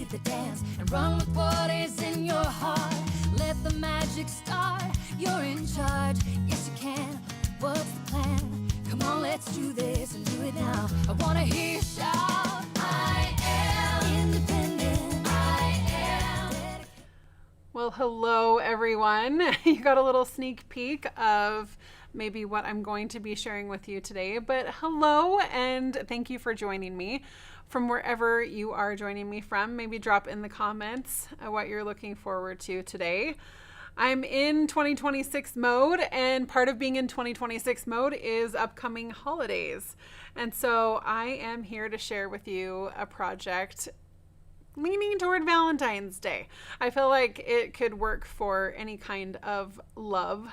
the dance and run with what is in your heart. Let the magic start. You're in charge. Yes, you can. What's the plan? Come on, let's do this and do it now. I wanna hear you shout. I am independent. I am. Well, hello everyone. You got a little sneak peek of maybe what I'm going to be sharing with you today, but hello and thank you for joining me from wherever you are joining me from. Maybe drop in the comments what you're looking forward to today. I'm in 2026 mode, and part of being in 2026 mode is upcoming holidays. And so I am here to share with you a project leaning toward Valentine's Day. I feel like it could work for any kind of love.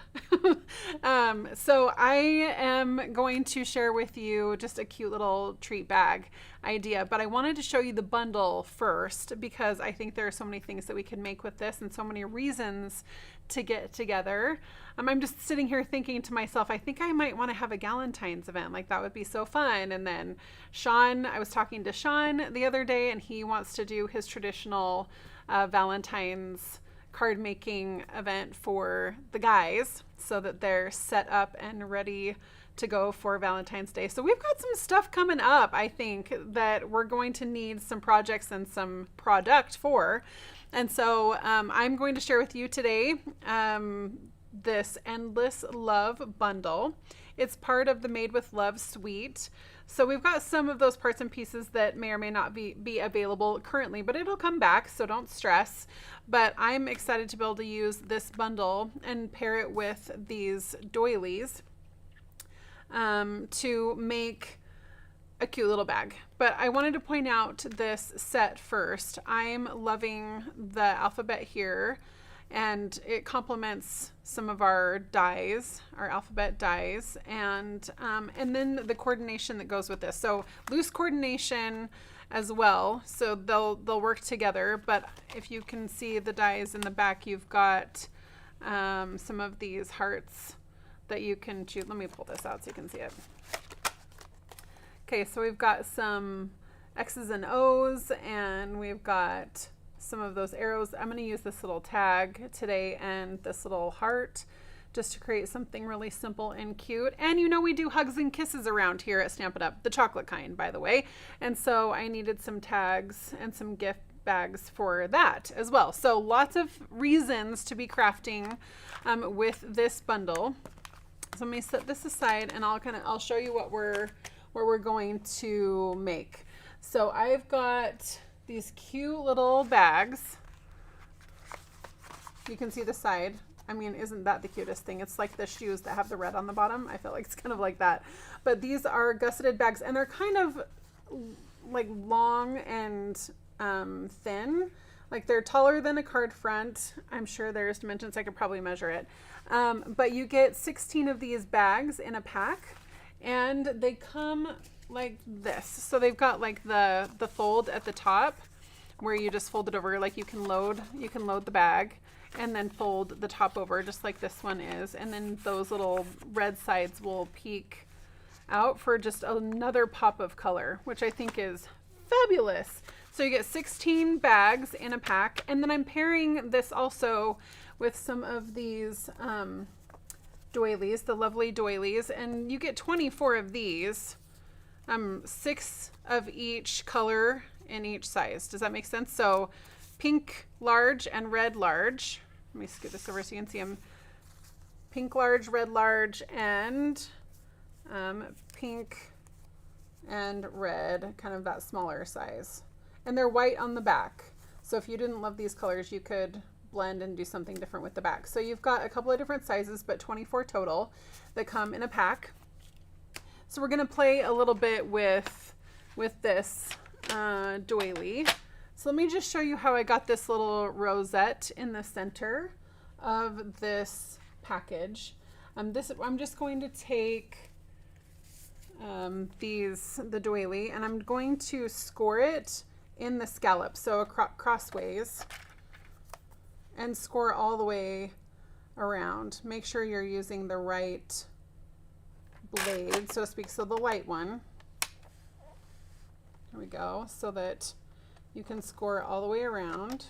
So I am going to share with you just a cute little treat bag idea, but I wanted to show you the bundle first because I think there are so many things that we can make with this and so many reasons to get together. I'm just sitting here thinking to myself, I think I might want to have a Valentine's event. Like, that would be so fun. And then I was talking to Sean the other day, and he wants to do his traditional Valentine's card making event for the guys so that they're set up and ready to go for Valentine's Day. So we've got some stuff coming up, I think, that we're going to need some projects and some product for. And so I'm going to share with you today this Endless Love bundle. It's part of the Made with Love suite. So we've got some of those parts and pieces that may or may not be available currently, but it'll come back, so don't stress. But I'm excited to be able to use this bundle and pair it with these doilies to make a cute little bag. But I wanted to point out this set first. I'm loving the alphabet here, and it complements some of our dies, our alphabet dies, and then the coordination that goes with this. So loose coordination as well, so they'll work together. But if you can see the dies in the back, you've got some of these hearts that you can choose. Let me pull this out so you can see it. Okay, so we've got some X's and O's, and we've got some of those arrows. I'm going to use this little tag today and this little heart just to create something really simple and cute. And you know, we do hugs and kisses around here at Stamp It Up, the chocolate kind, by the way. And so I needed some tags and some gift bags for that as well. So lots of reasons to be crafting with this bundle. So let me set this aside, and I'll show you what we're going to make. So I've got these cute little bags. You can see the side. I mean, isn't that the cutest thing? It's like the shoes that have the red on the bottom. I feel like it's kind of like that. But these are gusseted bags, and they're kind of like long and thin. Like, they're taller than a card front. I'm sure there's dimensions. I could probably measure it. But you get 16 of these bags in a pack, and they come like this. So they've got like the fold at the top where you just fold it over. Like, you can load the bag and then fold the top over just like this one is. And then those little red sides will peek out for just another pop of color, which I think is fabulous. So you get 16 bags in a pack. And then I'm pairing this also with some of these doilies, the Lovely Doilies, and you get 24 of these, 6 of each color in each size. Does that make sense? So pink large and red large. Let me scoot this over so you can see them. Pink large, red large, and pink and red, kind of that smaller size. And they're white on the back. So if you didn't love these colors, you could blend and do something different with the back. So you've got a couple of different sizes, but 24 total that come in a pack. So we're going to play a little bit with this doily. So let me just show you how I got this little rosette in the center of this package. I'm just going to take the doily, and I'm going to score it in the scallop, so crossways, and score all the way around. Make sure you're using the right blade, so to speak, so the light one. There we go, so that You can score all the way around.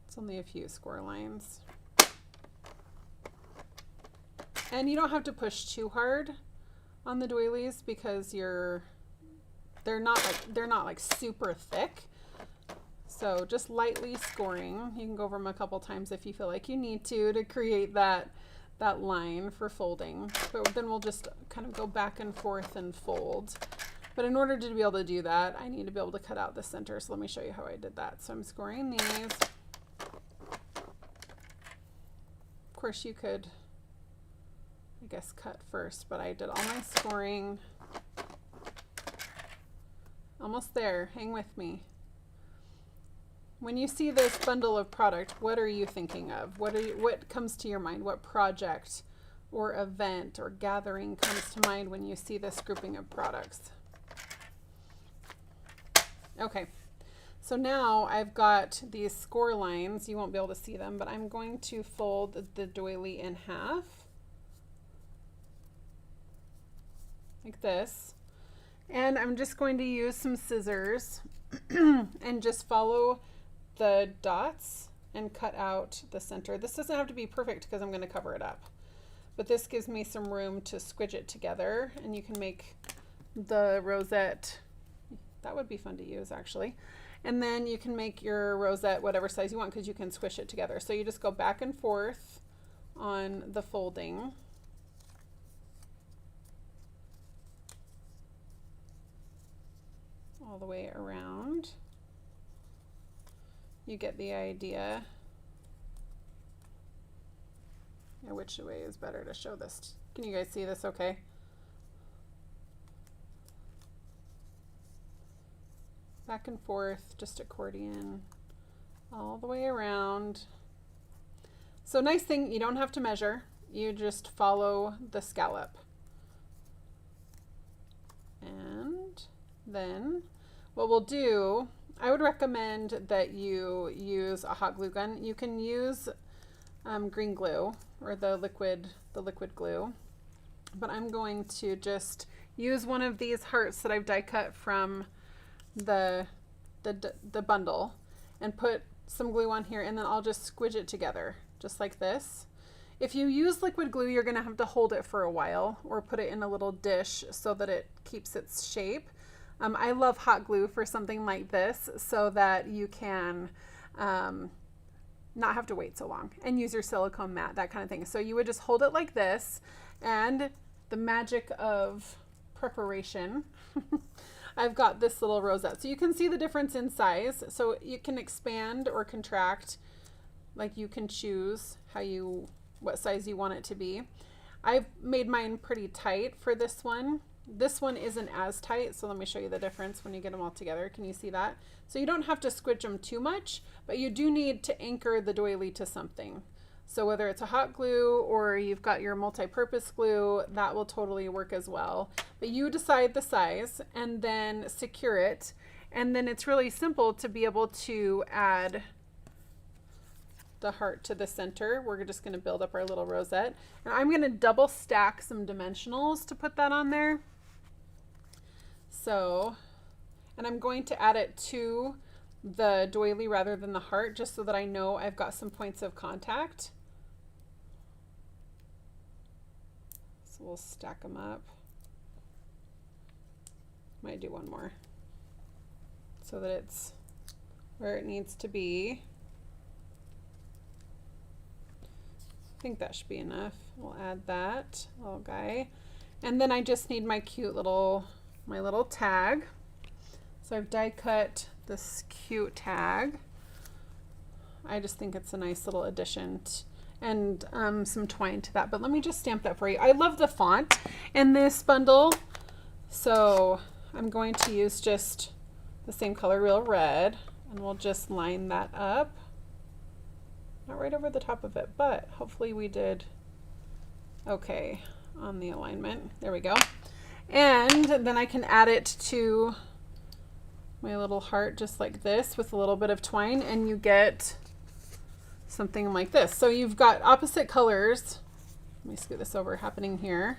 It's only a few score lines. And you don't have to push too hard on the doilies because they're not like super thick. So just lightly scoring. You can go over them a couple times if you feel like you need to create that line for folding. But then we'll just kind of go back and forth and fold. But in order to be able to do that, I need to be able to cut out the center. So let me show you how I did that. So I'm scoring these. Of course you could, I guess, cut first, but I did all my scoring. Almost there. Hang with me. When you see this bundle of product, what are you thinking of? What comes to your mind? What project or event or gathering comes to mind when you see this grouping of products? Okay, so now I've got these score lines. You won't be able to see them, but I'm going to fold the doily in half, like this. And I'm just going to use some scissors and just follow the dots and cut out the center. This doesn't have to be perfect because I'm going to cover it up, but this gives me some room to squidge it together, and you can make the rosette. That would be fun to use, actually. And then you can make your rosette whatever size you want because you can squish it together. So you just go back and forth on the folding. All the way around. You get the idea. Yeah, which way is better to show this? Can you guys see this okay? Back and forth, just accordion all the way around. So nice thing, you don't have to measure. You just follow the scallop. And then what we'll do, I would recommend that you use a hot glue gun. You can use green glue or the liquid glue, but I'm going to just use one of these hearts that I've die cut from the bundle and put some glue on here, and then I'll just squidge it together just like this. If you use liquid glue, you're gonna have to hold it for a while or put it in a little dish so that it keeps its shape. I love hot glue for something like this so that you can not have to wait so long and use your silicone mat, that kind of thing. So you would just hold it like this, and the magic of preparation, I've got this little rosette. So you can see the difference in size. So you can expand or contract, like you can choose what size you want it to be. I've made mine pretty tight for this one. This one isn't as tight, so let me show you the difference when you get them all together. Can you see that? So you don't have to squidge them too much, but you do need to anchor the doily to something. So whether it's a hot glue or you've got your multi-purpose glue, that will totally work as well. But you decide the size and then secure it. And then it's really simple to be able to add the heart to the center. We're just going to build up our little rosette. And I'm going to double stack some dimensionals to put that on there. So, and I'm going to add it to the doily rather than the heart, just so that I know I've got some points of contact. So we'll stack them up. Might do one more so that it's where it needs to be. I think that should be enough. We'll add that little guy. And then I just need my cute little, my little tag. So I've die cut this cute tag. I just think it's a nice little addition and some twine to that. But let me just stamp that for you. I love the font in this bundle. So I'm going to use just the same color, real red, and we'll just line that up. Not right over the top of it, but hopefully we did okay on the alignment. There we go. And then I can add it to my little heart just like this with a little bit of twine, and you get something like this. So you've got opposite colors. Let me scoot this over, happening here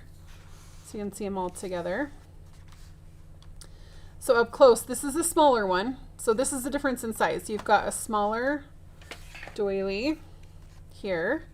so you can see them all together. So up close, this is a smaller one. So this is the difference in size. You've got a smaller doily here,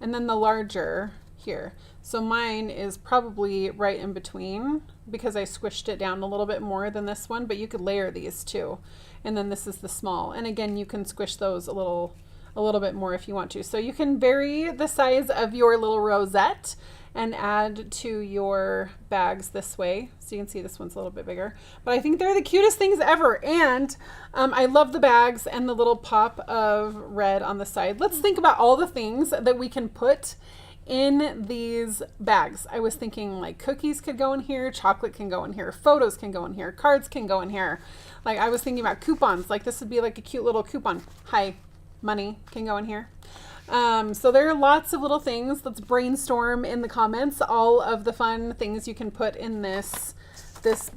and then the larger here. So mine is probably right in between because I squished it down a little bit more than this one, but you could layer these too. And then this is the small. And again, you can squish those a little bit more if you want to. So you can vary the size of your little rosette and add to your bags this way. So you can see this one's a little bit bigger, but I think they're the cutest things ever. And I love the bags and the little pop of red on the side. Let's think about all the things that we can put in these bags. I was thinking like cookies could go in here, chocolate can go in here, photos can go in here, cards can go in here. Like I was thinking about coupons, like this would be like a cute little coupon. Hi, money can go in here. So there are lots of little things. Let's brainstorm in the comments all of the fun things you can put in this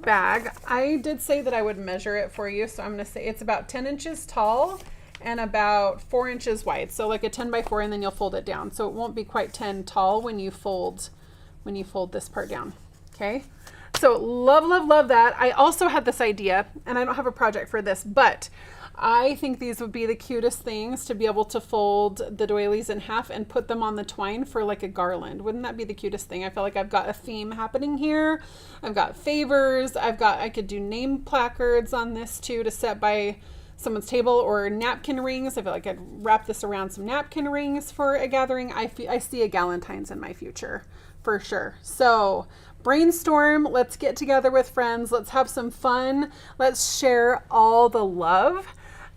bag. I did say that I would measure it for you, so I'm going to say it's about 10 inches tall and about 4 inches wide. So like a 10 by 4, and then you'll fold it down. So it won't be quite 10 tall when you fold this part down. Okay. So love, love, love that. I also had this idea, and I don't have a project for this, but I think these would be the cutest things to be able to fold the doilies in half and put them on the twine for like a garland. Wouldn't that be the cutest thing? I feel like I've got a theme happening here. I've got favors. I could do name placards on this too to set by someone's table, or napkin rings. I feel like I'd wrap this around some napkin rings for a gathering. I see a Valentine's in my future for sure. So brainstorm, let's get together with friends. Let's have some fun. Let's share all the love.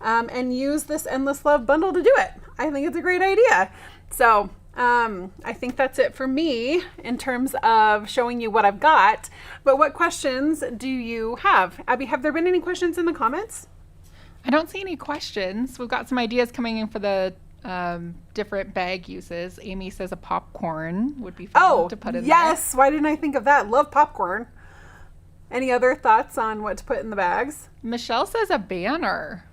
And use this Endless Love bundle to do it. I think it's a great idea. So I think that's it for me in terms of showing you what I've got. But what questions do you have? Abby, have there been any questions in the comments? I don't see any questions. We've got some ideas coming in for the different bag uses. Amy says a popcorn would be fun to put in there. Yes. Why didn't I think of that? Love popcorn. Any other thoughts on what to put in the bags? Michelle says a banner.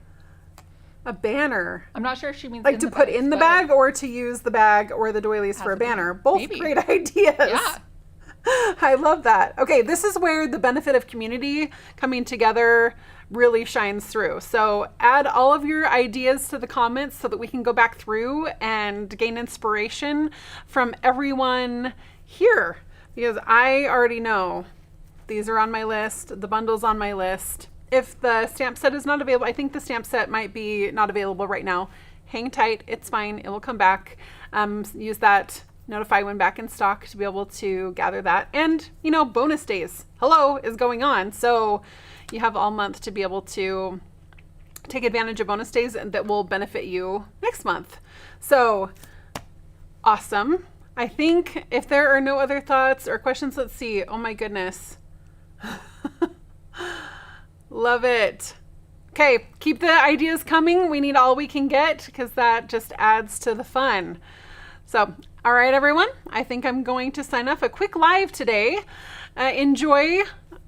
A banner. I'm not sure if she means like to put in the bag or to use the bag or the doilies for a banner. Both Maybe. Great ideas. Yeah. I love that. Okay, this is where the benefit of community coming together really shines through. So add all of your ideas to the comments so that we can go back through and gain inspiration from everyone here, because I already know these are on my list, the bundle's on my list. If the stamp set is not available, I think the stamp set might be not available right now. Hang tight, it's fine, it will come back. Use that notify when back in stock to be able to gather that. And, you know, bonus days, hello, is going on. So you have all month to be able to take advantage of bonus days that will benefit you next month. So awesome. I think if there are no other thoughts or questions, let's see. Oh my goodness. Love it. Okay, keep the ideas coming. We need all we can get because that just adds to the fun. So, all right, everyone. I think I'm going to sign off. A quick live today. Enjoy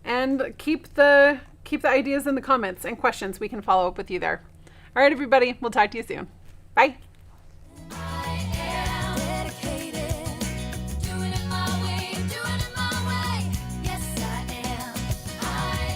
and keep the ideas in the comments and questions. We can follow up with you there. All right, everybody. We'll talk to you soon. Bye.